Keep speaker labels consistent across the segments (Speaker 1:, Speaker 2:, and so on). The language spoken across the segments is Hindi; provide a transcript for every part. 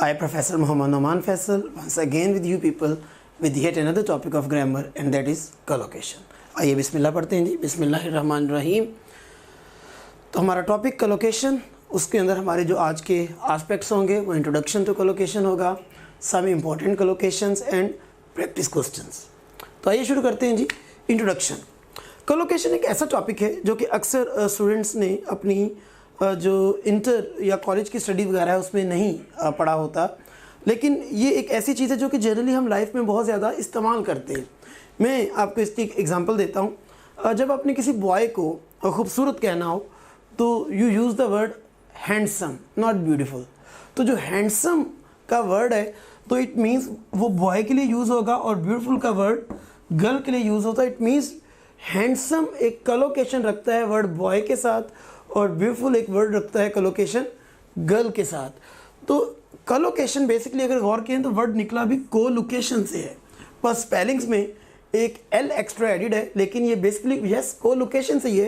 Speaker 1: I, Professor Muhammad Noman Faisal, once again with you people with yet another topic of grammar and that is collocation. आइए बिस्मिल्लाह पढ़ते हैं जी। बिस्मिल्लाहिर्रहमानिर्रहीम। तो हमारा टॉपिक collocation, उसके अंदर हमारे जो आज के आस्पेक्ट्स होंगे वो इंट्रोडक्शन टू collocation होगा, some important collocations and practice questions. तो आइए शुरू करते हैं जी। इंट्रोडक्शन। collocation एक ऐसा टॉपिक है जो कि अक्सर स्टूडेंट्स ने अपनी जो इंटर या कॉलेज की स्टडी वगैरह है उसमें नहीं पढ़ा होता, लेकिन ये एक ऐसी चीज़ है जो कि जनरली हम लाइफ में बहुत ज़्यादा इस्तेमाल करते हैं। मैं आपको इसकी एक एग्जांपल देता हूँ। जब आपने किसी बॉय को खूबसूरत कहना हो तो you use the word handsome, not beautiful. तो जो हैंडसम का वर्ड है तो इट मीन्स वो बॉय के लिए यूज़ होगा और ब्यूटीफुल का वर्ड गर्ल के लिए यूज़ होता है। इट मीन्स हैंडसम एक कलोकेशन रखता है वर्ड बॉय के साथ और ब्यूटीफुल एक वर्ड रखता है कलोकेशन गर्ल के साथ। तो कलोकेशन बेसिकली अगर गौर करें तो वर्ड निकला भी कोलोकेशन से है, पर स्पेलिंग्स में एक एल एक्स्ट्रा एडिड है, लेकिन ये बेसिकली यस कोलोकेशन से ये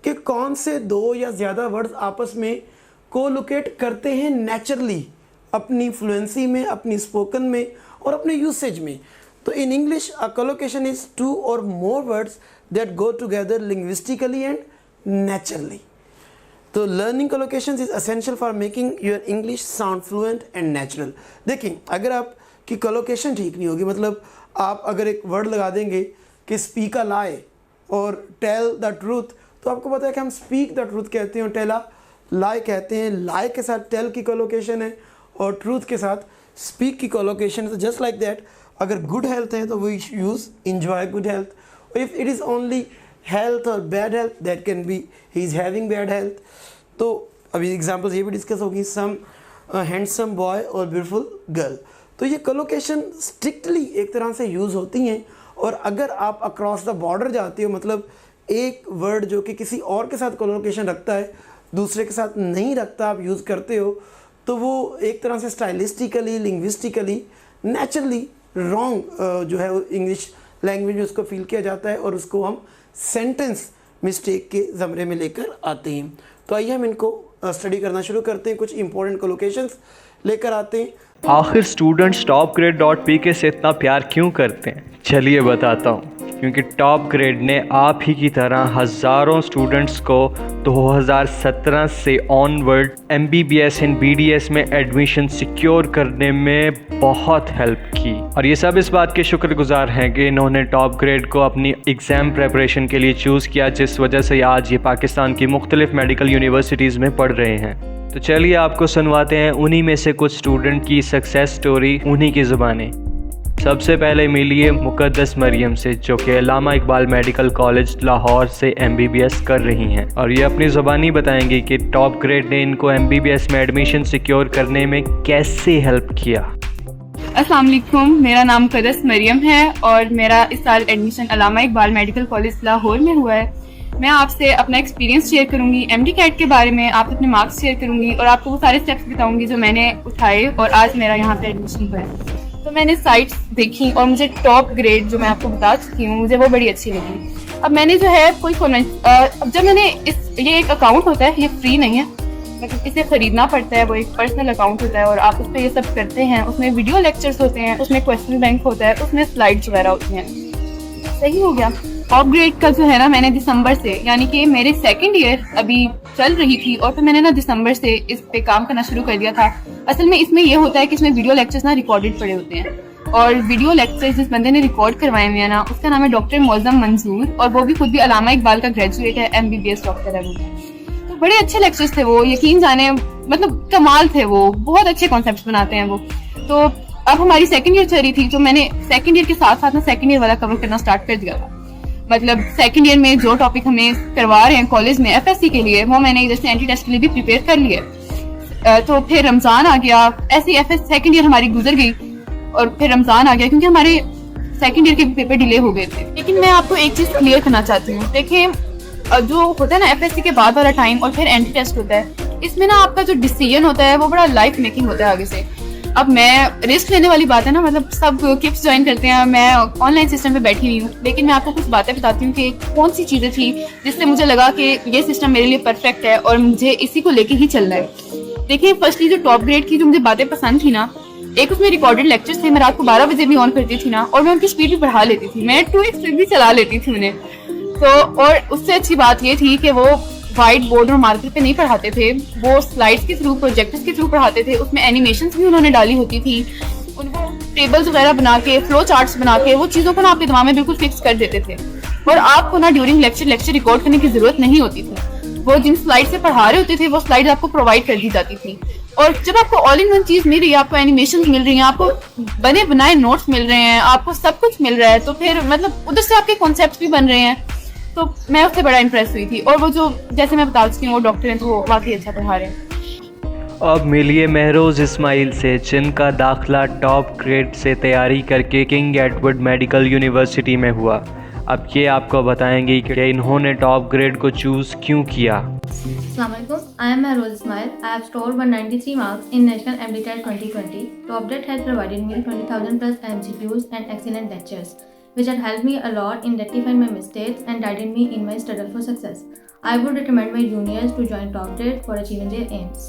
Speaker 1: कि कौन से दो या ज़्यादा वर्ड्स आपस में कोलोकेट करते हैं नेचुरली अपनी फ्लुएंसी में, अपनी स्पोकन में और अपने यूसेज में। तो in English a collocation is two or more words that go together linguistically and naturally. तो learning collocations is essential for making your English sound fluent and natural. देखिए, अगर आपकी collocation ठीक नहीं होगी, मतलब आप अगर एक वर्ड लगा देंगे कि स्पीक अ लाई और टेल द ट्रूथ, तो आपको पता है कि हम स्पीक द ट्रूथ कहते हैं और टेल अ लाई कहते हैं। लाई के साथ टेल की collocation है और ट्रूथ के साथ स्पीक की collocation है। तो जस्ट लाइक दैट, अगर गुड हेल्थ है तो we use enjoy good health. If it is only health और bad health, that can be he is having bad health. तो अभी एग्जांपल्स ये भी डिस्कस होगी, सम हैंडसम बॉय और ब्यूटीफुल गर्ल। तो ये कलोकेशन स्ट्रिक्टली एक तरह से यूज़ होती हैं, और अगर आप अक्रॉस द बॉर्डर जाते हो, मतलब एक वर्ड जो कि किसी और के साथ कलोकेशन रखता है दूसरे के साथ नहीं रखता, आप यूज़ करते हो, तो वो एक तरह से स्टाइलिस्टिकली, लिंग्विस्टिकली, नेचुरली रॉन्ग जो है इंग्लिश लैंग्वेज में उसको फील किया जाता है और उसको हम सेंटेंस मिस्टेक के ज़मरे में लेकर आते हैं। तो आइए हम इनको स्टडी करना शुरू करते हैं। कुछ इंपॉर्टेंट कोलोकेशंस लेकर आते हैं।
Speaker 2: आखिर स्टूडेंट्स topgrade.pk से इतना प्यार क्यों करते हैं? चलिए बताता हूँ। क्योंकि टॉप ग्रेड ने आप ही की तरह हज़ारों स्टूडेंट्स को 2017 से ऑनवर्ड MBBS एंड BDS में एडमिशन सिक्योर करने में बहुत हेल्प की, और ये सब इस बात के शुक्रगुजार हैं कि इन्होंने टॉप ग्रेड को अपनी एग्ज़ाम प्रेपरेशन के लिए चूज़ किया, जिस वजह से आज ये पाकिस्तान की मुख्तलिफ मेडिकल यूनिवर्सिटीज़ में पढ़ रहे हैं। तो चलिए आपको सुनवाते हैं उन्हीं में से कुछ स्टूडेंट की सक्सेस स्टोरी उन्हीं की ज़ुबानी। सबसे पहले मिलिए मुकद्दस मरियम से, जो कि अल्लामा इकबाल मेडिकल कॉलेज लाहौर से MBBS कर रही हैं, और ये अपनी ज़ुबानी बताएंगी कि टॉप ग्रेड ने इनको MBBS में एडमिशन सिक्योर करने में कैसे हेल्प किया।
Speaker 3: अस्सलाम वालेकुम, मेरा नाम मुकद्दस मरियम है और मेरा इस साल एडमिशन अल्लामा इकबाल मेडिकल कॉलेज लाहौर में हुआ है। मैं आपसे अपना एक्सपीरियंस शेयर करूंगी, MD कैट के बारे में, आपसे अपने मार्क्स शेयर करूंगी और आपको वो सारे स्टेप्स बताऊंगी जो मैंने उठाए और आज मेरा यहाँ पे एडमिशन हुआ है। तो मैंने साइट्स देखी और मुझे टॉप ग्रेड जो मैं आपको बता चुकी हूँ, मुझे वो बड़ी अच्छी लगी। अब मैंने जो है कोई अब जब मैंने ये एक अकाउंट होता है, ये फ्री नहीं है, मतलब इसे खरीदना पड़ता है। वो एक पर्सनल अकाउंट होता है और आप उस पर ये सब करते हैं। उसमें वीडियो लेक्चर्स होते हैं, उसमें क्वेश्चन बैंक होता है, उसमें स्लाइड्स वगैरह होती हैं। सही हो गया। टॉप ग्रेड का जो है ना, मैंने दिसंबर से, यानी कि मेरे सेकंड ईयर अभी चल रही थी और फिर मैंने ना दिसंबर से इस पे काम करना शुरू कर दिया था। असल में इसमें ये होता है कि इसमें वीडियो लेक्चर्स ना रिकॉर्डेड पड़े होते हैं, और वीडियो लेक्चर्स जिस बंदे ने रिकॉर्ड करवाए हुए हैं ना, उसका नाम है डॉक्टर मौज़म मंजूर, और वो भी खुद भी अल्लामा इकबाल का ग्रेजुएट है, MBBS डॉक्टर है वो। तो बड़े अच्छे लेक्चर्स थे वो, यकीन जाने, मतलब कमाल थे वो, बहुत अच्छे कॉन्सेप्ट बनाते हैं वो। तो अब हमारी सेकंड ईयर चल रही थी, तो मैंने सेकंड ईयर के साथ साथ ना सेकंड ईयर वाला कवर करना स्टार्ट कर दिया था। मतलब सेकंड ईयर में जो टॉपिक हमें करवा रहे हैं कॉलेज में FSC के लिए, वो मैंने इधर से एंटी टेस्ट के लिए भी प्रिपेयर कर लिया। तो फिर रमज़ान आ गया, ऐसी सेकंड ईयर हमारी गुजर गई और फिर रमज़ान आ गया, क्योंकि हमारे सेकंड ईयर के पेपर डिले हो गए थे। लेकिन मैं आपको एक चीज़ क्लियर करना चाहती हूँ। देखिए, जो होता है ना FSC के बाद वाला टाइम और फिर एंटी टेस्ट होता है, इसमें ना आपका जो डिसीजन होता है वो बड़ा लाइफ मेकिंग होता है आगे से। अब मैं रिस्क लेने वाली बात है ना, मतलब सब किप्स ज्वाइन करते हैं, मैं ऑनलाइन सिस्टम पे बैठी हुई हूँ, लेकिन मैं आपको कुछ बातें बताती हूँ कि कौन सी चीज़ें थी जिससे मुझे लगा कि ये सिस्टम मेरे लिए परफेक्ट है और मुझे इसी को लेके ही चलना है। देखिए, फर्स्टली जो टॉप ग्रेड की जो मुझे बातें पसंद थी ना, एक उसमें रिकॉर्डेड लेक्चर्स थे, मैं रात को 12 बजे भी ऑन करती थी ना, और मैं उनकी स्पीड भी बढ़ा लेती थी, मैं 2x स्पीड भी चला लेती थी उन्हें। तो और उससे अच्छी बात ये थी कि वो व्हाइट बोर्ड और मार्कर पे नहीं पढ़ाते थे, वो स्लाइड्स के थ्रू, प्रोजेक्टर्स के थ्रू पढ़ाते थे। उसमें एनिमेशंस भी उन्होंने डाली होती थी, उनको टेबल्स वगैरह बना के, फ्लो चार्ट्स बना के, वो चीज़ों को ना आपके दिमाग में बिल्कुल फिक्स कर देते थे, और आपको ना ड्यूरिंग लेक्चर रिकॉर्ड करने की जरूरत नहीं होती थी। वो जिन स्लाइड से पढ़ा रहे होते थे वो स्लाइड आपको प्रोवाइड कर दी जाती थी, और जब आपको ऑल इन वन चीज़ मिल रही है, आपको एनिमेशन मिल रही है, आपको बने बनाए नोट्स मिल रहे हैं, आपको सब कुछ मिल रहा है, तो फिर मतलब उधर से आपके कॉन्सेप्ट भी बन रहे हैं। तो मैं उससे बड़ा इंप्रेस हुई थी, और वो जो जैसे मैं बता चुकी हूँ वो डॉक्टर हैं, तो वो वाकई अच्छा पढ़ा रहे हैं।
Speaker 2: अब मिलिए महरोज इस्माइल से, जिनका दाखिला टॉप ग्रेड से तैयारी करके किंग एडवर्ड मेडिकल यूनिवर्सिटी में हुआ। अब ये आपको बताएंगे कि इन्होंने टॉप ग्रेड को चूज़ क्यों किया।
Speaker 4: Assalamualaikum. I am Mahroz Ismail. I have scored 193 marks in National MDTET 2020. Top Grade has provided me 20,000 plus MCQs and excellent lectures, which had helped me a lot in rectifying my mistakes and guided me in my struggle for success. I would recommend my juniors to join Top Grade for achieving their aims.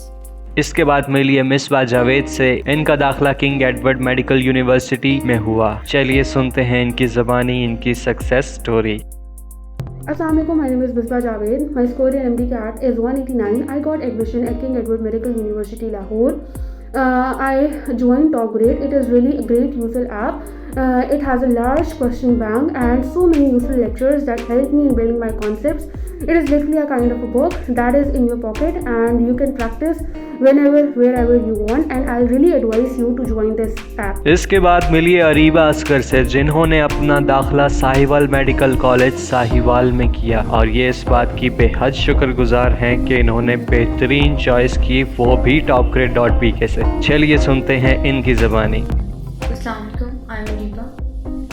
Speaker 2: इसके बाद मिलिए मिसबा जावेद से, इनका दाखिला किंग एडवर्ड मेडिकल यूनिवर्सिटी में हुआ। चलिए सुनते हैं इनकी ज़बानी इनकी success story.
Speaker 5: Assalamu alaikum, my name is Misbah Javed. My score in MDCAT is 189. I got admission at King Edward Medical University, Lahore. I joined Top Grade. It is really a great useful app. It has a large question bank and so many useful lectures that help me in building my concepts. It is literally a kind of a book that is in your pocket and you can practice whenever, wherever you want, and I really advise you to join this app.
Speaker 2: इसके बाद मिलिए अरीबा असगर से, जिन्होंने अपना दाखिला साहिवाल मेडिकल कॉलेज साहिवाल में किया, और ये इस बात की बेहद शुक्रगुजार हैं कि इन्होंने बेहतरीन चॉइस की, वो भी topgrade.pk से। चलिए सुनते हैं इनकी ज़बानी।
Speaker 6: अस्सलाम वालेकुम, आई एम अरीबा।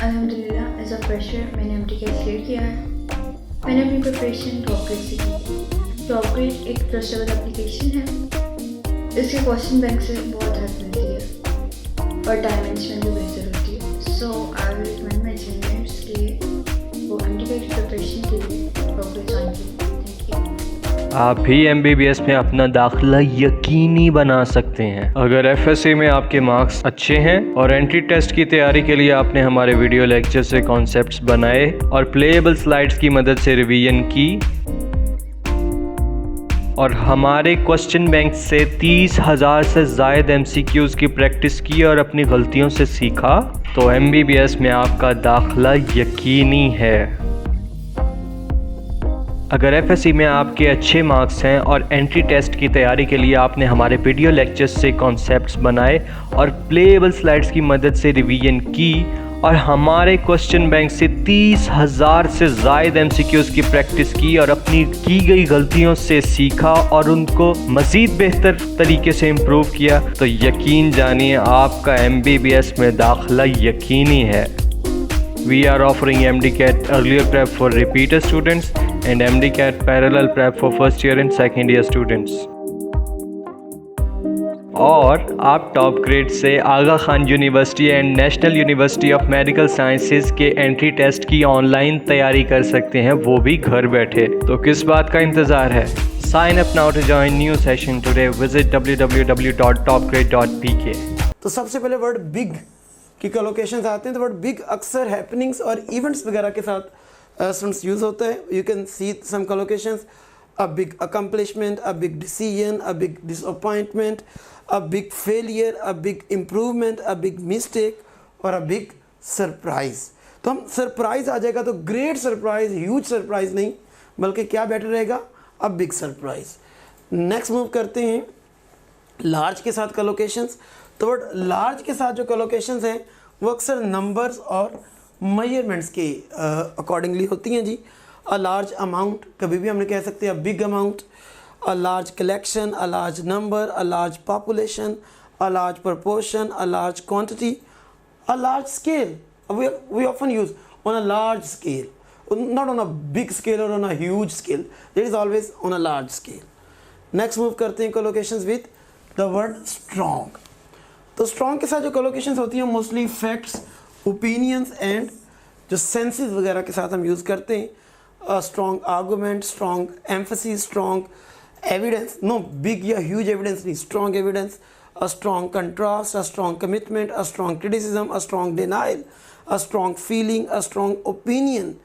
Speaker 6: अल्हम्दुलिल्लाह एज अ फ्रेशर मैंने MDCAT क्लियर किया है। मैंने अपनी प्रिपरेशन टॉप ग्रेड से की। टॉप ग्रेड एक ट्रस्टेबल एप्लीकेशन है, इसके क्वेश्चन बैंक से बहुत हेल्प मिलती है और टाइम मैनेजमेंट भी बेहतर होती है। So I will recommend my juniors कि वो MDCAT की प्रिपरेशन के लिए टॉप ग्रेड ज्वाइन करें।
Speaker 2: आप भी MBBS में अपना दाखिला यकीनी बना सकते हैं अगर FSC में आपके मार्क्स अच्छे हैं और एंट्री टेस्ट की तैयारी के लिए आपने हमारे वीडियो लेक्चर से कॉन्सेप्ट्स बनाए और प्लेएबल स्लाइड्स की मदद से रिवीजन की, और हमारे क्वेश्चन बैंक से 30,000 से ज़ायद MCQs की प्रैक्टिस की और अपनी गलतियों से सीखा, तो MBBS में आपका दाखिला यकीनी है। अगर FSC में आपके अच्छे मार्क्स हैं और एंट्री टेस्ट की तैयारी के लिए आपने हमारे वीडियो लेक्चर्स से कॉन्सेप्ट्स बनाए और प्लेएबल स्लाइड्स की मदद से रिवीजन की और हमारे क्वेश्चन बैंक से 30,000 से ज़ायद MCQs की प्रैक्टिस की और अपनी की गई गलतियों से सीखा और उनको मज़ीद बेहतर तरीके से इम्प्रूव किया, तो यकीन जानिए आपका MBBS में दाखिला यकीनी है। We are offering MDCAT earlier prep for repeater students and MDCAT parallel prep for first year and second year students. और आप टॉप ग्रेड से Aga Khan University and National University of Medical Sciences के एंट्री टेस्ट की ऑनलाइन तैयारी कर सकते हैं, वो भी घर बैठे। तो किस बात का इंतज़ार है? Sign up now to join new session today. Visit www.topgrade.pk.
Speaker 1: तो सबसे पहले वर्ड बिग की कलोकेशंस आते हैं, तो वर्ड बिग अक्सर हैपनिंग्स और इवेंट्स वगैरह के साथ स्टूडेंट्स यूज़ होता है। You can see some collocations, a big accomplishment, a big decision, a big disappointment, a big failure, a big improvement, a big mistake और अ बिग सरप्राइज। तो हम सरप्राइज आ जाएगा तो ग्रेट सरप्राइज, ह्यूज सरप्राइज नहीं, बल्कि क्या बेटर रहेगा, a big surprise. Next move करते हैं लार्ज के साथ कलोकेशंस। तो वर्ड लार्ज के साथ जो कलोकेशंस हैं वो अक्सर नंबर्स और मेजरमेंट्स के अकॉर्डिंगली होती हैं जी। अ लार्ज अमाउंट, कभी भी हमने कह सकते हैं a big amount, a large collection, a large number, a large population, a large proportion, a large quantity, a large scale. We often use on a large scale, not on a big scale or on a huge scale. It is always on a large scale. Next move करते हैं collocations with the word strong. तो strong के साथ जो collocations होती हैं mostly facts, opinions and जो senses वगैरह के साथ हम यूज़ करते हैं। A strong argument, strong emphasis, strong evidence, no big या ह्यूज एविडेंस नहीं, strong evidence, a strong contrast, a strong commitment, a strong criticism, a strong denial, a strong feeling, a strong opinion,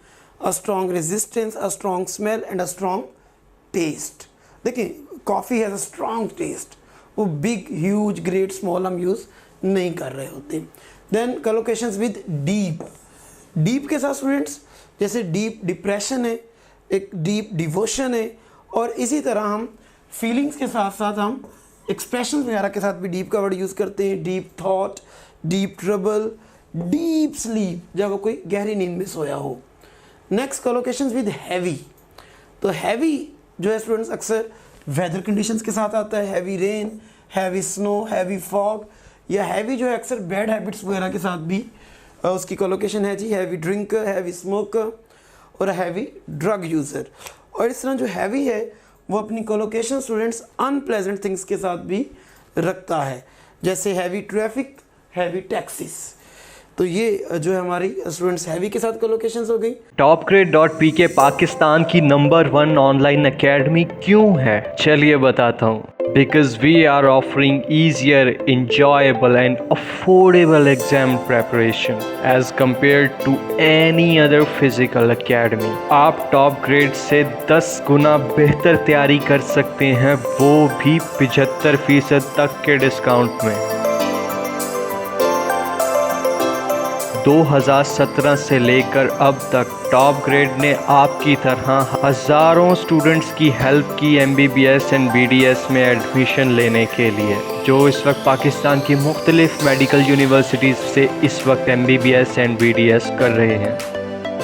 Speaker 1: a strong resistance, a strong smell and a strong taste. देखिए coffee has a strong taste, वो बिग ह्यूज ग्रेट स्मॉल हम यूज़ नहीं कर रहे होते। Then collocations with deep, deep के साथ स्टूडेंट्स जैसे डीप डिप्रेशन है, एक डीप डिवोशन है, और इसी तरह हम फीलिंग्स के साथ साथ हम एक्सप्रेशन वगैरह के साथ भी डीप का वर्ड यूज़ करते हैं। Deep thought, deep trouble, deep sleep, जब कोई गहरी नींद में सोया हो। नेक्स्ट कलोकेशंस विद हैवी, तो हैवी जो है स्टूडेंट्स अक्सर वेदर कंडीशंस के साथ आता है, heavy rain, heavy snow, heavy fog, या हैवी जो है अक्सर बैड हैबिट्स वगैरह के साथ भी उसकी कलोकेशन है जी, हैवी ड्रिंकर, हैवी स्मोकर और हैवी ड्रग यूज़र। और इस तरह जो हैवी है वो अपनी कलोकेशन स्टूडेंट्स अनप्लेजेंट थिंग्स के साथ भी रखता है, जैसे हैवी ट्रैफिक, हैवी टैक्सीज। तो ये जो है हमारी स्टूडेंट्स हैवी के साथ कलोकेशंस हो गई।
Speaker 2: topgrade.pk पाकिस्तान की नंबर 1 ऑनलाइन एकेडमी क्यों है? चलिए बताता हूँ। Because we are offering easier, enjoyable and affordable exam preparation as compared to any other physical academy. आप टॉप ग्रेड से 10 गुना बेहतर तैयारी कर सकते हैं, वो भी 75% तक के डिस्काउंट में। 2017 से लेकर अब तक टॉप ग्रेड ने आपकी तरह हज़ारों स्टूडेंट्स की हेल्प की MBBS एंड BDS में एडमिशन लेने के लिए, जो इस वक्त पाकिस्तान की मुख्तलिफ मेडिकल यूनिवर्सिटीज़ से इस वक्त MBBS एंड BDS कर रहे हैं।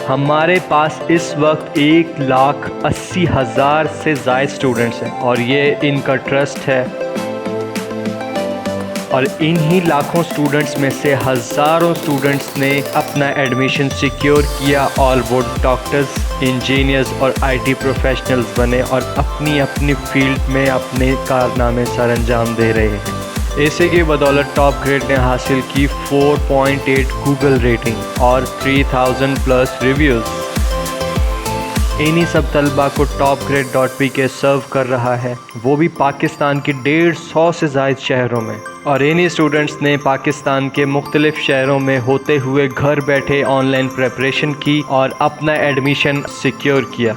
Speaker 2: हमारे पास इस वक्त 1,80,000 से ज़ायद स्टूडेंट्स हैं और ये इनका ट्रस्ट है, और इन्हीं लाखों स्टूडेंट्स में से हज़ारों स्टूडेंट्स ने अपना एडमिशन सिक्योर किया और वो डॉक्टर्स, इंजीनियर्स और IT प्रोफेशनल्स बने और अपनी अपनी फील्ड में अपने कारनामे सर अंजाम दे रहे हैं। इसी की बदौलत टॉप ग्रेड ने हासिल की 4.8 गूगल रेटिंग और 3000 प्लस रिव्यूज़। इन्हीं सब तलबा को topgrade.pk सर्व कर रहा है, वो भी पाकिस्तान के 150 से ज़ायद शहरों में। और इन्हीं स्टूडेंट्स ने पाकिस्तान के मुख्तलिफ शहरों में होते हुए घर बैठे ऑनलाइन प्रेपरेशन की और अपना एडमिशन सिक्योर किया।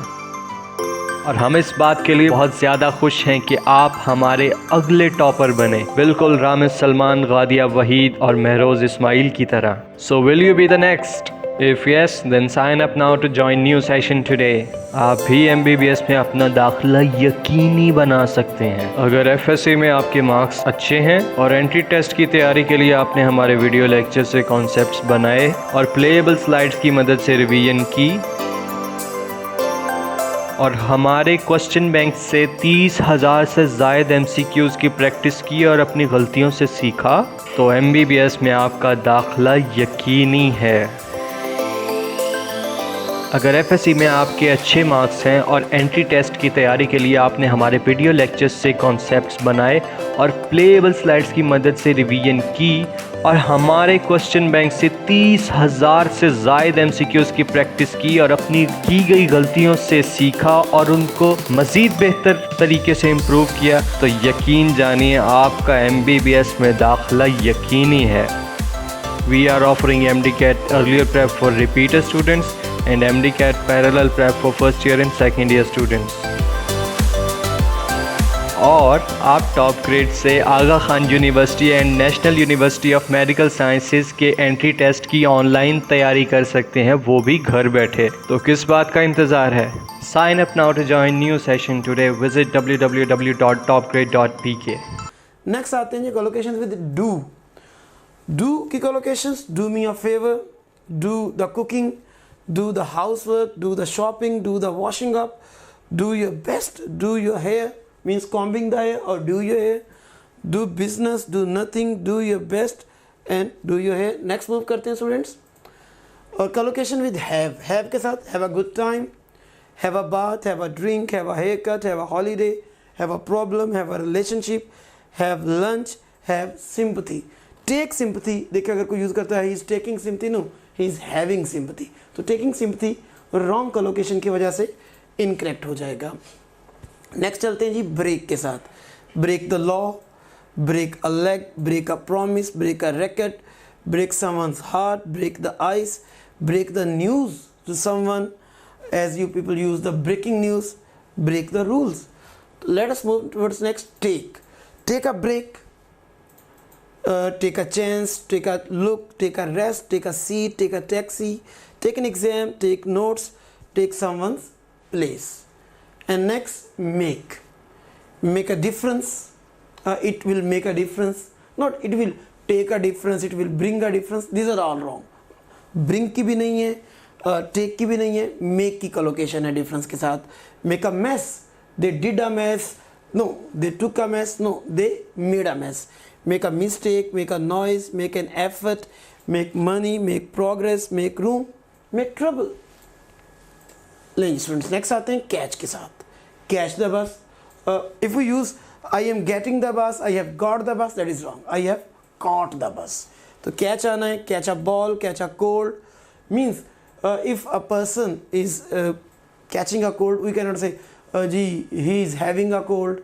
Speaker 2: और हम इस बात के लिए बहुत ज़्यादा खुश हैं कि आप हमारे अगले टॉपर बने, बिल्कुल रामिज़ सलमान, गादिया वहीद और महरोज़ इस्माइल की तरह। So will you be the next? If yes, then sign up now to join new session today. आप भी MBBS में अपना दाखिला यकीनी बना सकते हैं अगर FSC में आपके मार्क्स अच्छे हैं और एंट्री टेस्ट की तैयारी के लिए आपने हमारे वीडियो लेक्चर से कॉन्सेप्ट्स बनाए और प्लेएबल स्लाइड्स की मदद से रिवीजन की और हमारे क्वेश्चन बैंक से 30,000 से ज़ायद MCQs की प्रैक्टिस की और अपनी गलतियों से सीखा, तो MBBS में आपका दाखिला यकीनी है। अगर FSC में आपके अच्छे मार्क्स हैं और एंट्री टेस्ट की तैयारी के लिए आपने हमारे वीडियो लेक्चर्स से कॉन्सेप्ट्स बनाए और प्लेएबल स्लाइड्स की मदद से रिवीजन की और हमारे क्वेश्चन बैंक से 30,000 से ज़ायद MCQs की प्रैक्टिस की और अपनी की गई गलतियों से सीखा और उनको मज़ीद बेहतर तरीके से इम्प्रूव किया, तो यकीन जानिए आपका MBBS में दाखिला यकीनी है। We are offering MDCAT earlier prep for repeater students and MDCAT parallel prep for first year and second year students. और आप टॉप ग्रेड से Aga Khan University and National University of Medical Sciences के एंट्री टेस्ट की ऑनलाइन तैयारी कर सकते हैं, वो भी घर बैठे। तो किस बात का इंतज़ार है? Sign up now to join new session today. Visit www.topgrade.pk.
Speaker 1: Next आते हैं जी कलोकेशंस विद डू। डू की collocations, do me a favour, do the cooking, do the housework, do the shopping, do the washing up, do your best, do your hair, means combing the hair or do your hair, do business, do nothing, do your best and do your hair. Next move करते हैं स्टूडेंट्स। और collocation with have के साथ have a good time, have a bath, have a drink, have a haircut, have a holiday, have a problem, have a relationship, have lunch, have sympathy. Take sympathy, देखिए अगर कोई यूज़ करता है he is taking sympathy, no, he is having sympathy. तो टेकिंग सिंपथी रॉन्ग कलोकेशन की वजह से इनकरेक्ट हो जाएगा। नेक्स्ट चलते हैं जी ब्रेक के साथ. Break the law, break a leg, break a promise, break a racket, break someone's heart, break the ice, break the news to someone, as you people use the breaking news, break the rules. Let us move towards next. Take a break, take a chance, take a look, take a rest, take a seat, take a taxi, take an exam, take notes, take someone's place. And next, make a difference. It will make a difference, not it will take a difference, it will bring a difference. These are all wrong. Bring की भी नहीं है, take की भी नहीं है, make की collocation है difference के साथ. Make a mess, they did a mess, no, they took a mess, no, they made a mess. Make a mistake, make a noise, make an effort, make money, make progress, make room, make trouble. लेकिन स्टूडेंट्स नेक्स्ट आते हैं कैच के साथ. Catch the bus. If we use I am getting the bus, I have got the bus, that is wrong. I have caught the bus. तो कैच आना है. Catch a ball, catch a cold means if a person is catching a cold, we can not say जी he is having a cold,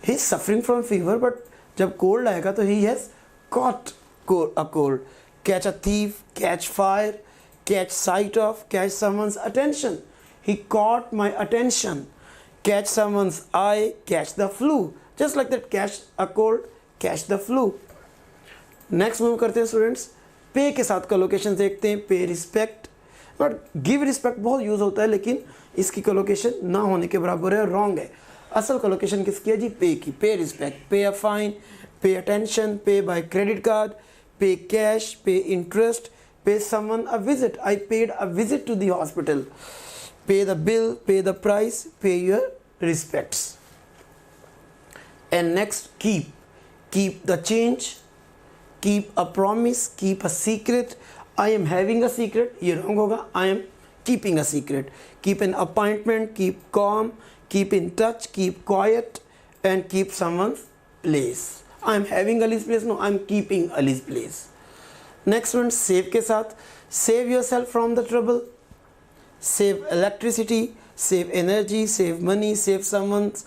Speaker 1: he is suffering from fever, but जब कोल्ड आएगा तो he has caught a cold. Catch a thief, catch fire, catch sight of, catch someone's attention. He caught my attention. Catch someone's eye, catch the flu. Just like that, catch a cold, catch the flu. Next move करते हैं स्टूडेंट्स. पे के साथ कोलोकेशन देखते हैं. पे रिस्पेक्ट, बट गिव रिस्पेक्ट बहुत यूज होता है, लेकिन इसकी कोलोकेशन ना होने के बराबर है, रॉन्ग है. असल कोलोकेशन किसकी है जी? पे की. Pay respect, pay a fine, pay attention, pay by credit card, pay cash, pay interest, pay someone a visit. I paid a visit to the hospital. Pay the bill, pay the price, pay your respects. And next keep. Keep the change, keep a promise, keep a secret. I am having a secret, ये wrong होगा. I am keeping a secret. Keep an appointment, keep calm, keep in touch, keep quiet, and keep someone's place. I am having Ali's place, no, I am keeping Ali's place. Next one, save के साथ. Save yourself from the trouble. Save electricity, save energy, save money, save someone's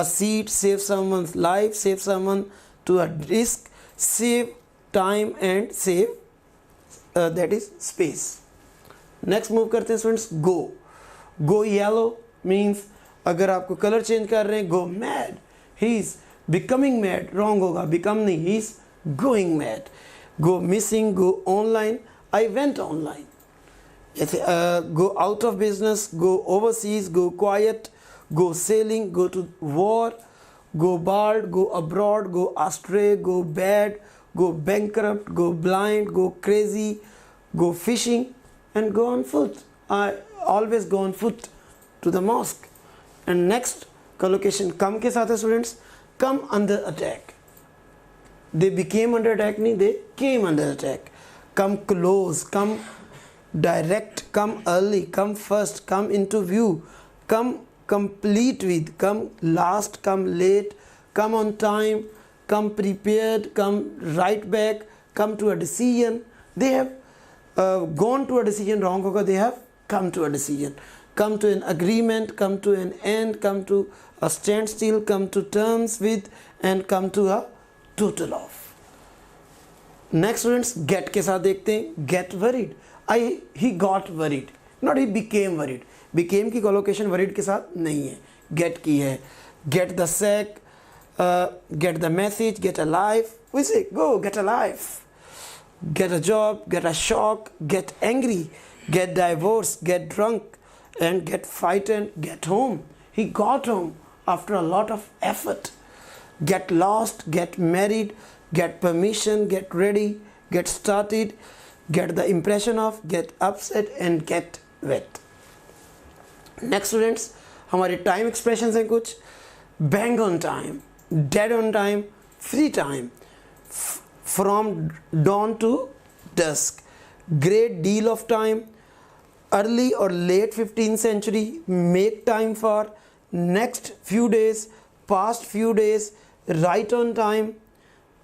Speaker 1: a seat, save someone's life, save someone to a risk, save time and save that is space. Next move करते हैं स्टूडेंट्स. go yellow means अगर आपको कलर चेंज कर रहे हैं, go mad, he is becoming mad. wrong होगा, become नहीं, he is going mad. go missing, go online, I went online. go out of business, go overseas, go quiet, go sailing, go to war, go bald, go abroad, go astray, go bad, go bankrupt, go blind, go crazy, go fishing, and go on foot. I always go on foot to the mosque. And next collocation come के साथ है students. come under attack. they became under attack नहीं, they came under attack. come close, come direct, come early, come first, come into view, come complete with, come last, come late, come on time, come prepared, come right back, come to a decision. They have gone to a decision, wrong hoga, they have come to a decision. Come to an agreement, come to an end, come to a standstill, come to terms with, and come to a total off. Next students, get के साथ देखते हैं. get worried. he got worried, not he became worried. became की collocation worried के साथ नहीं है, get की है. get the sack, get the message, get a life. We say go get a life. get a job, get a shock, get angry, get divorced, get drunk, and get frightened, get home. He got home after a lot of effort. Get lost, get married, get permission, get ready, get started, get the impression of, get upset, and get wet. Next students, हमारे टाइम एक्सप्रेशंस हैं कुछ. bang on time, dead on time, free time, from dawn to dusk, great deal of time, early or late 15th century, make time for, next few days, past few days, right on time.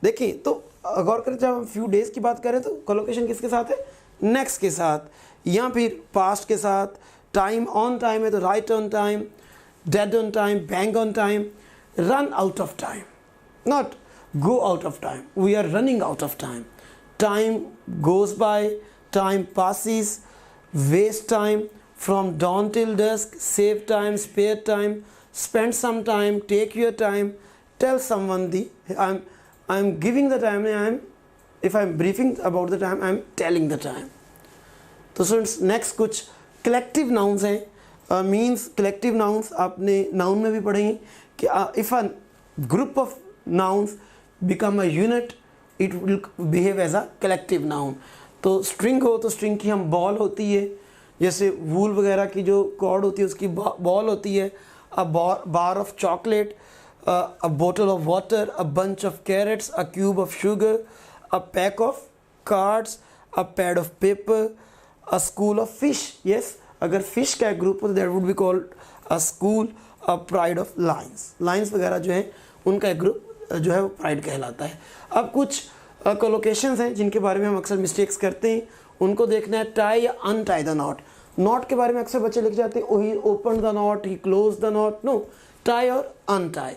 Speaker 1: देखिए तो गौर करें, जब हम फ्यू डेज़ की बात करें तो कोलोकेशन किसके साथ है? नेक्स्ट के साथ, या फिर पास्ट के साथ. टाइम ऑन टाइम है तो right on time, dead on time, bang on time, run out of time. Not go out of time. We are running out of time. Time goes by, time passes, waste time, from dawn till dusk, save time, spare time, spend some time, take your time, tell someone I'm giving the time, if I'm briefing about the time, I'm telling the time. तो स्टूडेंट्स नेक्स्ट कुछ कलेक्टिव नाउन्स हैं, मीन्स कलेक्टिव नाउन्स आपने नाउन में भी पढ़ेंगे कि if a group of nouns become a unit it will behave as a collective noun. तो स्ट्रिंग हो तो स्ट्रिंग की हम बॉल होती है, जैसे वूल वगैरह की जो कॉर्ड होती है उसकी बॉल होती है. अ बार of chocolate, a bottle of water, a bunch of carrots, a cube of sugar, a pack of cards, a pad of paper, a school of fish. Yes, अगर fish का एक ग्रुप हो तो that would be called a school, a pride of lions. Lions वगैरह जो है उनका एक ग्रुप जो है वो pride कहलाता है. अब कुछ collocations हैं जिनके बारे में हम अक्सर मिस्टेक्स करते हैं, उनको देखना है. tie या untie the knot. knot के बारे में अक्सर बच्चे लिख जाते हैं, oh he opened the knot, he closed the knot. No, tie और untie.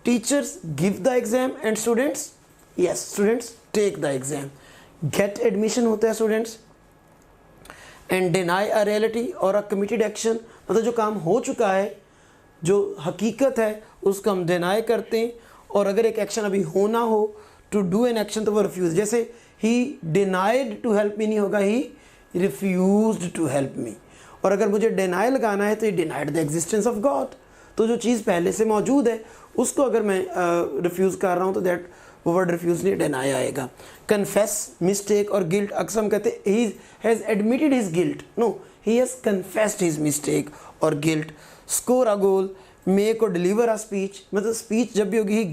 Speaker 1: Teachers give the exam and students, yes, students take the exam. get admission होता है students. And deny a reality और अ कमिटेड एक्शन, मतलब जो काम हो चुका है, जो हकीकत है उसको हम डिनाई करते हैं. और अगर एक एक्शन अभी होना हो, टू डू एन एक्शन, तो वो रिफ्यूज़. जैसे ही डिनाइड टू हेल्प मी नहीं होगा, he refused to help me. और अगर मुझे डिनाई लगाना है तो ये denied the existence of God. तो जो चीज़ पहले से मौजूद है उसको अगर मैं रिफ्यूज़ कर रहा हूँ तो दैट वो वर्ड रिफ्यूज़ नहीं, डिनाई आएगा. कन्फेस, मिस्टेक और गिल्ट. अक्सर हम कहते हैं he has admitted his guilt. No, he has confessed his mistake और guilt. Score a goal, make और डिलीवर अ स्पीच, मतलब स्पीच जब भी होगी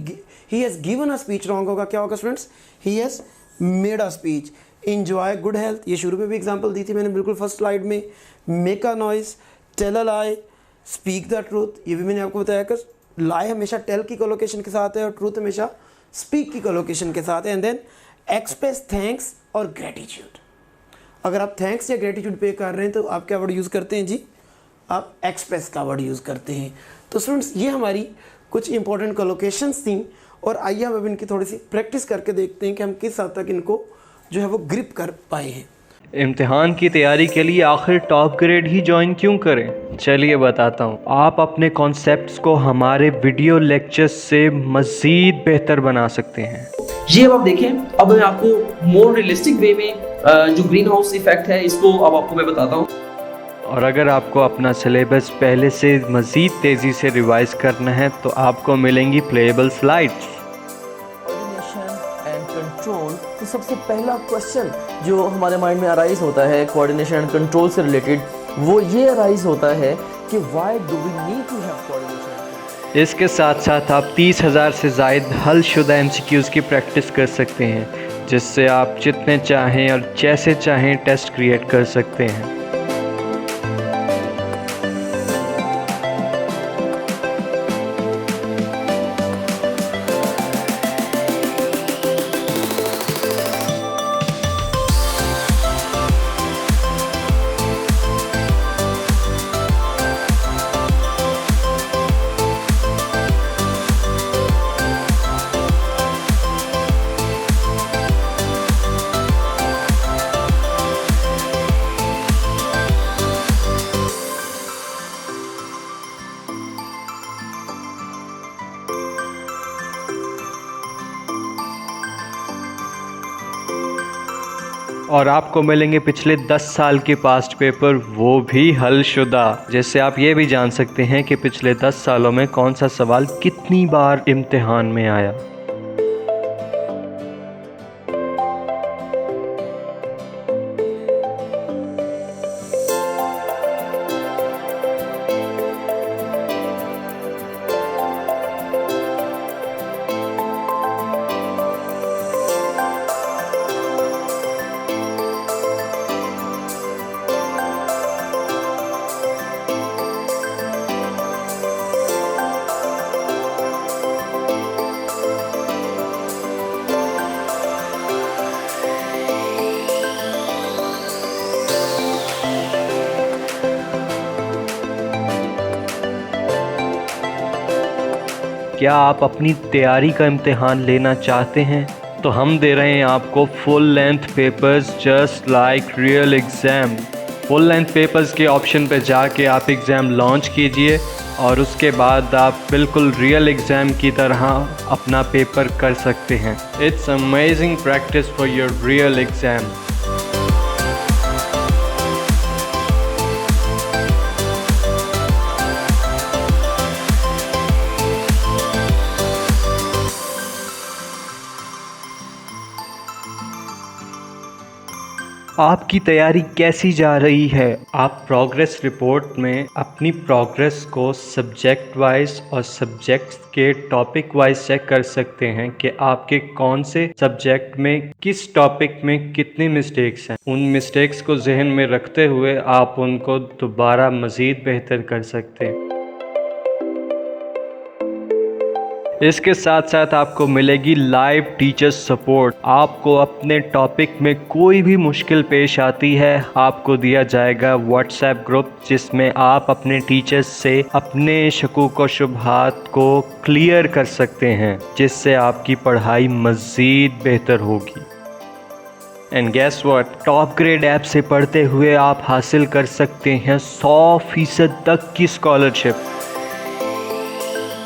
Speaker 1: he has given a speech, wrong होगा, क्या होगा students, he has made a speech. Enjoy good health, ये शुरू में भी एग्जाम्पल दी थी मैंने बिल्कुल फर्स्ट स्लाइड में. Make a noise, tell a lie, speak the truth, ये भी मैंने आपको बताया कि लाई हमेशा टेल की कोलोकेशन के साथ है और ट्रूथ हमेशा स्पीक की कोलोकेशन के साथ है. एंड देन एक्सप्रेस थैंक्स और ग्रेटिट्यूड. अगर आप थैंक्स या ग्रेटिट्यूड पे कर रहे हैं तो आप क्या वर्ड यूज़ करते हैं जी, आप एक्सप्रेस का वर्ड यूज़ करते हैं. तो स्टूडेंट्स ये हमारी कुछ इंपॉर्टेंट कोलोकेशंस थी और आइए हम अब इनकी थोड़ी सी प्रैक्टिस करके देखते हैं कि हम किस हद तक इनको जो है वो ग्रिप कर पाए हैं.
Speaker 2: इम्तिहान की तैयारी के लिए आखिर टॉप ग्रेड ही ज्वाइन क्यों करें? चलिए बताता हूँ. आप अपने कॉन्सेप्ट्स को हमारे वीडियो लेक्चर्स से मज़ीद बेहतर बना सकते हैं.
Speaker 7: ये अब आप देखें, अब मैं आपको मोर रियलिस्टिक वे में जो ग्रीन हाउस इफेक्ट है इसको अब आपको मैं बताता हूँ.
Speaker 2: और अगर आपको अपना सिलेबस पहले से मज़ीद तेज़ी से रिवाइज करना है तो आपको मिलेंगी playable slides.
Speaker 7: Coordination and control. तो सबसे पहला क्वेश्चन जो हमारे माइंड में अराइज होता है कोऑर्डिनेशन एंड कंट्रोल से रिलेटेड, वो ये अराइज होता है कि why do we need to have coordination.
Speaker 2: इसके साथ साथ आप 30,000 से ज़ायद हलशुदा MCQs की प्रैक्टिस कर सकते हैं, जिससे आप जितने चाहें और जैसे चाहें टेस्ट क्रिएट कर सकते हैं. और आपको मिलेंगे पिछले 10 साल के पास्ट पेपर, वो भी हलशुदा, जिससे आप ये भी जान सकते हैं कि पिछले 10 सालों में कौन सा सवाल कितनी बार इम्तिहान में आया. क्या आप अपनी तैयारी का इम्तिहान लेना चाहते हैं? तो हम दे रहे हैं आपको full length papers just like real exam. Full length papers के ऑप्शन पे जाके आप एग्ज़ाम लॉन्च कीजिए और उसके बाद आप बिल्कुल रियल एग्ज़ाम की तरह अपना पेपर कर सकते हैं। It's amazing practice for your real exam. आपकी तैयारी कैसी जा रही है? आप प्रोग्रेस रिपोर्ट में अपनी प्रोग्रेस को सब्जेक्ट वाइज और सब्जेक्ट्स के टॉपिक वाइज चेक कर सकते हैं कि आपके कौन से सब्जेक्ट में किस टॉपिक में कितनी मिस्टेक्स हैं। उन मिस्टेक्स को जहन में रखते हुए आप उनको दोबारा मज़ीद बेहतर कर सकते हैं। इसके साथ साथ आपको मिलेगी लाइव टीचर सपोर्ट। आपको अपने टॉपिक में कोई भी मुश्किल पेश आती है, आपको दिया जाएगा व्हाट्सएप ग्रुप जिसमें आप अपने टीचर्स से अपने शकूक व शुबहात को क्लियर कर सकते हैं, जिससे आपकी पढ़ाई मज़ीद बेहतर होगी। And guess what, top grade app से पढ़ते हुए आप हासिल कर सकते हैं 100% तक की स्कॉलरशिप।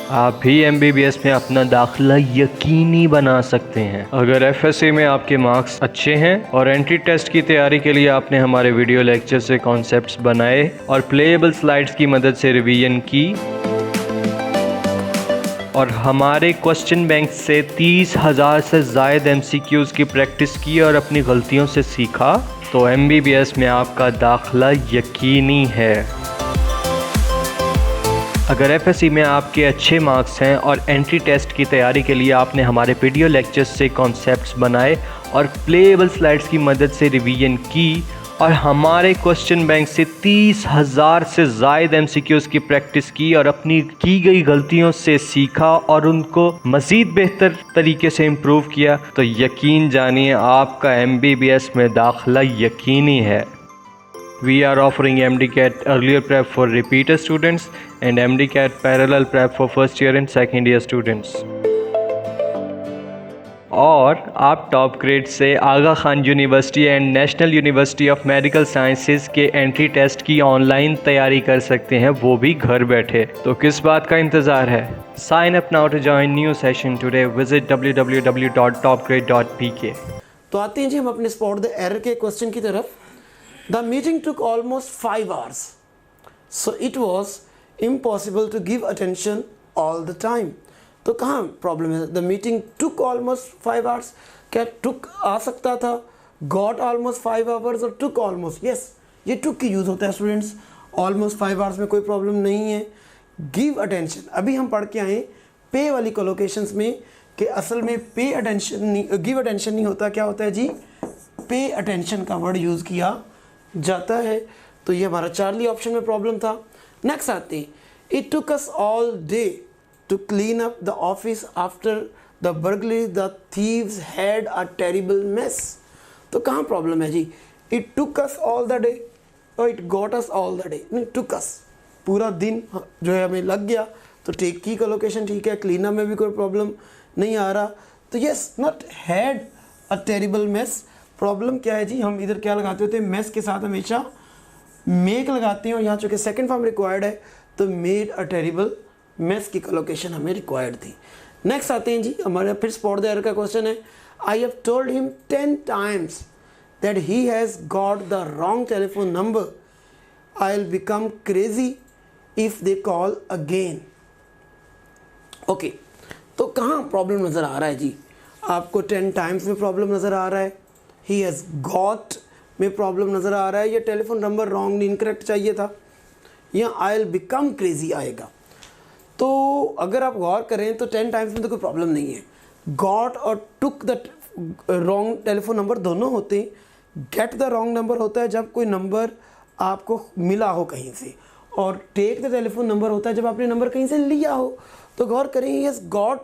Speaker 2: आप भी MBBS में अपना दाखिला यकीनी बना सकते हैं अगर FSC में आपके मार्क्स अच्छे हैं और एंट्री टेस्ट की तैयारी के लिए आपने हमारे वीडियो लेक्चर से कॉन्सेप्ट्स बनाए और प्लेएबल स्लाइड्स की मदद से रिवीजन की और हमारे क्वेश्चन बैंक से 30,000 से ज़ायद MCQs की प्रैक्टिस की और अपनी गलतियों से सीखा, तो MBBS में आपका दाखिला यकीनी है। अगर FSC में आपके अच्छे मार्क्स हैं और एंट्री टेस्ट की तैयारी के लिए आपने हमारे वीडियो लेक्चर्स से कॉन्सेप्ट्स बनाए और प्लेएबल स्लाइड्स की मदद से रिवीजन की और हमारे क्वेश्चन बैंक से 30,000 से ज़ायद MCQs की प्रैक्टिस की और अपनी की गई गलतियों से सीखा और उनको मज़ीद बेहतर तरीके से इम्प्रूव किया, तो यकीन जानिए आपका MBBS में दाखिला यकीनी है। We are offering MDCAT earlier prep for repeater students and MDCAT parallel prep for first year and second year students. और आप टॉप ग्रेड से Aga Khan University and National University of Medical Sciences के एंट्री टेस्ट की ऑनलाइन तैयारी कर सकते हैं, वो भी घर बैठे। तो किस बात का इंतज़ार है? Sign up now to join new session today. Visit www.topgrade.pk।
Speaker 1: तो आते हैं जी हम अपने स्पॉट द एरर के क्वेश्चन की तरफ। The meeting took almost 5 hours, so it was impossible to give attention all the time. तो कहाँ प्रॉब्लम है? The meeting took almost 5 hours. क्या took आ सकता था? Got almost 5 hours और took almost? Yes, ये took की यूज़ होता है स्टूडेंट्स। almost 5 hours में कोई प्रॉब्लम नहीं है। Give attention, अभी हम पढ़ के आए पे वाली कोलोकेशंस में कि असल में पे अटेंशन नहीं, गिव अटेंशन नहीं होता, क्या होता है जी? पे अटेंशन का वर्ड यूज़ किया जाता है। तो ये हमारा चार्ली ऑप्शन में प्रॉब्लम था। नेक्स्ट आते हैं, it took us all day to clean up the office after the burglary, the thieves had a terrible mess. तो कहाँ प्रॉब्लम है जी? It took us all the day और it got us all the day. नहीं, टुक अस पूरा दिन जो है हमें लग गया, तो टेक की कोलोकेशन ठीक है, क्लीन अप में भी कोई प्रॉब्लम नहीं आ रहा। तो yes, not had a terrible mess. Problem क्या है जी? हम इधर क्या लगाते होते हैं? मेस के साथ हमेशा मेक लगाते हैं और यहाँ चूँकि सेकंड फॉर्म रिक्वायर्ड है तो मेड अ टेरिबल मेस की कोलोकेशन हमें रिक्वायर्ड थी। नेक्स्ट आते हैं जी हमारे फिर स्पॉट द एरर का क्वेश्चन है। I have told him 10 times that he has got the wrong telephone number. I will become crazy if they call again. Okay, तो कहाँ प्रॉब्लम नज़र आ रहा है जी? आपको 10 times में प्रॉब्लम नज़र आ रहा है, ही हैज़ गॉट में प्रॉब्लम नज़र आ रहा है, या टेलीफोन नंबर रॉन्ग इनकरेक्ट चाहिए था, या आई विल बिकम क्रेजी आएगा। तो अगर आप गौर करें तो 10 times में तो कोई प्रॉब्लम नहीं है। गॉट और took the wrong telephone number दोनों होते हैं। गेट द रॉन्ग नंबर होता है जब कोई नंबर आपको मिला हो कहीं से, और टेक द टेलीफोन नंबर होता है जब आपने नंबर कहीं से लिया हो। तो गौर करें, he has got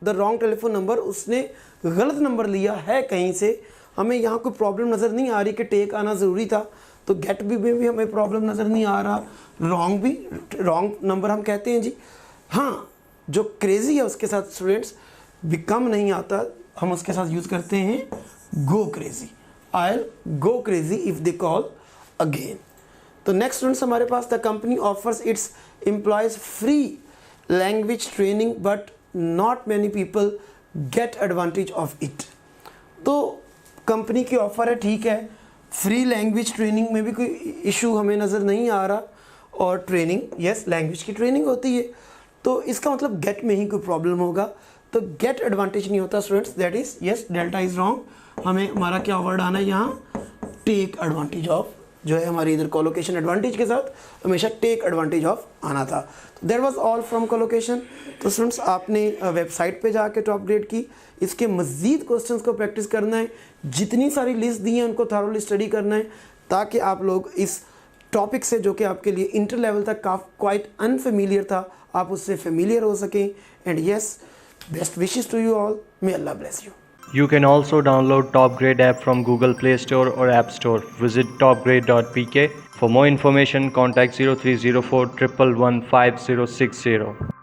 Speaker 1: the wrong telephone number, उसने गलत नंबर लिया है कहीं से। हमें यहाँ कोई प्रॉब्लम नज़र नहीं आ रही कि टेक आना ज़रूरी था, तो गेट भी हमें प्रॉब्लम नज़र नहीं आ रहा। रॉन्ग भी, रॉन्ग नंबर हम कहते हैं जी। हाँ, जो क्रेज़ी है उसके साथ स्टूडेंट्स बिकम नहीं आता, हम उसके साथ यूज़ करते हैं go crazy. I go crazy if they call again. तो नेक्स्ट स्टूडेंट्स हमारे पास the company offers its employees free language training but not many people get advantage of it. तो कंपनी की ऑफ़र है, ठीक है, फ्री लैंग्वेज ट्रेनिंग में भी कोई इशू हमें नज़र नहीं आ रहा, और ट्रेनिंग यस लैंग्वेज की ट्रेनिंग होती है, तो इसका मतलब गेट में ही कोई प्रॉब्लम होगा, तो गेट एडवांटेज नहीं होता students, that is yes delta is wrong. हमें हमारा क्या वर्ड आना है यहाँ, टेक एडवांटेज ऑफ, जो है हमारी इधर कोलोकेशन एडवांटेज के साथ हमेशा टेक एडवांटेज ऑफ आना था। तो there was all from collocation. तो स्टूडेंट्स आपने वेबसाइट पे जाके टॉप ग्रेड की इसके मज़ीद क्वेश्चंस को प्रैक्टिस करना है, जितनी सारी लिस्ट दी हैं उनको थॉरोली स्टडी करना है, ताकि आप लोग इस टॉपिक से जो कि आपके लिए इंटर लेवल तक क्वाइट अनफेमिलियर था, आप उससे फेमिलियर हो सकें। And yes, best wishes to you all, may अल्लाह bless you.
Speaker 2: You can also download Top Grade app from Google Play Store or App Store. Visit topgrade.pk. For more information, contact 0304 111 5060.